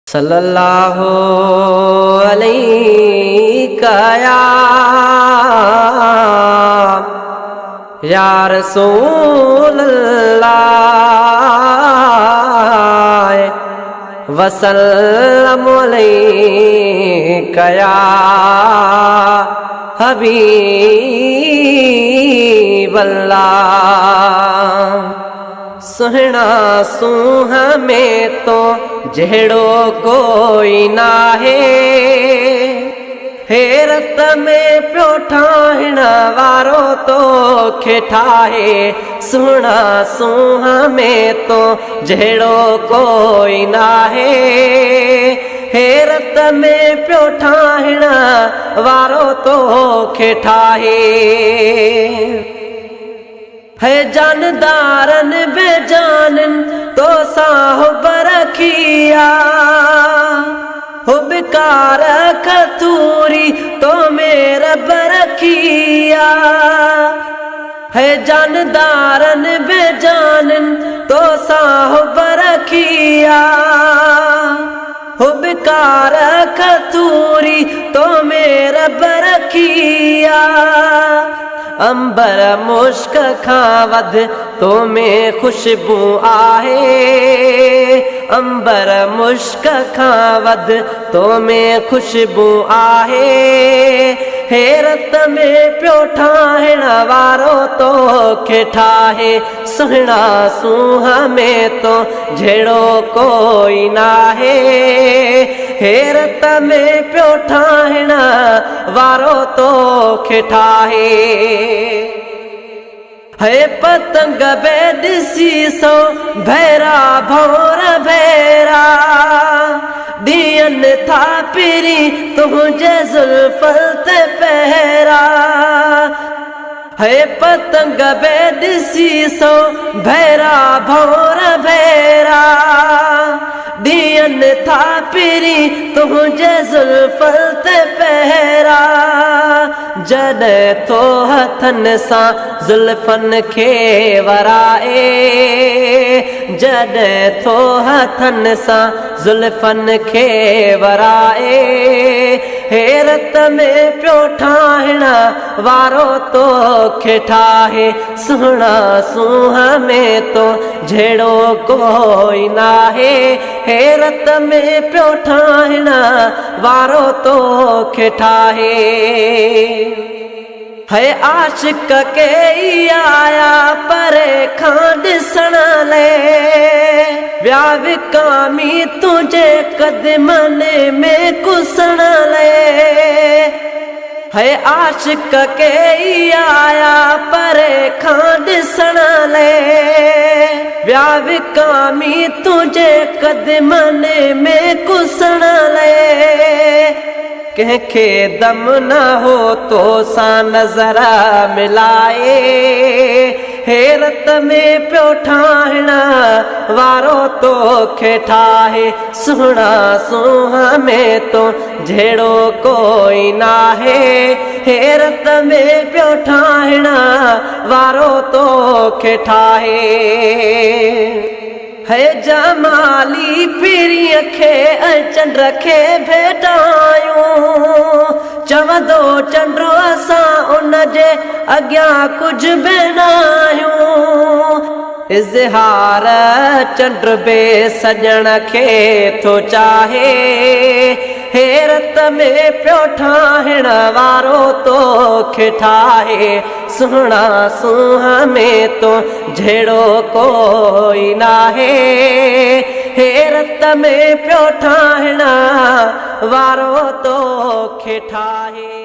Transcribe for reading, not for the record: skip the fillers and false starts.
सल्लल्लाहु अलैका या रसूलल्लाह वसल्लम अलैका या हबीबल्लाह। सुहना सूहा में तो जहिड़ो कोई ना है, हैरत में पियो ठाहिण वारो तो खे ठाहे। सुहना सूहा में तो जहिड़ो कोई ना है, हैरत में पियो ठाहिण वारो तो खे ठाहे। है जानदारन बेजानन तो साहुब रखिया, हुबकार खतूरी तो मेरा बरखिया। है जानदारन बेजानन तो साहुब रखिया, हुबकार खतूरी तो मेरा बरखिया। अंबर मुश्क खावद तो में खुशबू आहे, अंबर मुश्क खावद तो में खुशबू आहे। हैरत में पियो ठाहिण वारो तो खे ठाहे। सुहिणा सूहा में तो जहिड़ो कोई ना है, हैरत में पियो ठाहिण वारो तो खे ठाहे। है पतंग बे ॾिसी सो भैरा भौर भैरा, ॾियनि था पिरी तुंहिंजे ज़ुल्फ़न ते पहरा। है पतंग बे ॾिसी सो भैरा भौर भैरा, ॾियनि था पिरी तुंहिंजे ज़ुल्फ़न ते पहरा। जॾहिं तो हथन सां ज़ुल्फ़न खे वराए, जॾहिं तो हथन सां ज़ुल्फ़न खे वराए। हैरत में पियो ठाहिण वारो तो खे ठाहे। सुहिणा सूहा में तो जहिड़ो कोई ना है, हैरत में पियो ठाहिण वारो तो खे ठाहे। है आशिक के आया परे खां ॾिसण ले, व्या विकामी तुझे कदमन में कुसण ले। है आशिक के आया परे खां ॾिसण ले, व्या विकामी तुझे कदमन में कुसण ले। कंहिंखे दम न हो तो सां नज़र मिलाए, हैरत में पियो ठाहिण वारो तो खे ठाहे। सुहिणा सूहा में तो जहिड़ो कोई ना है, हैरत में पियो ठाहिण वारो तो खे ठाहे। है जमाली पिरीअ खे चंड खे भेटायूं, चवंदो चंडो असां उन जे अॻियां कुझु बि न आहियूं। इज़हार चंड बे सजण खे थो चाहे, हैरत में पियो ठाहिण वारो तो खे ठाहे। सुहिणा सूहा में तो जहिड़ो कोई ना है, हैरत में पियो ठाहिण वारो तो खे ठाहे।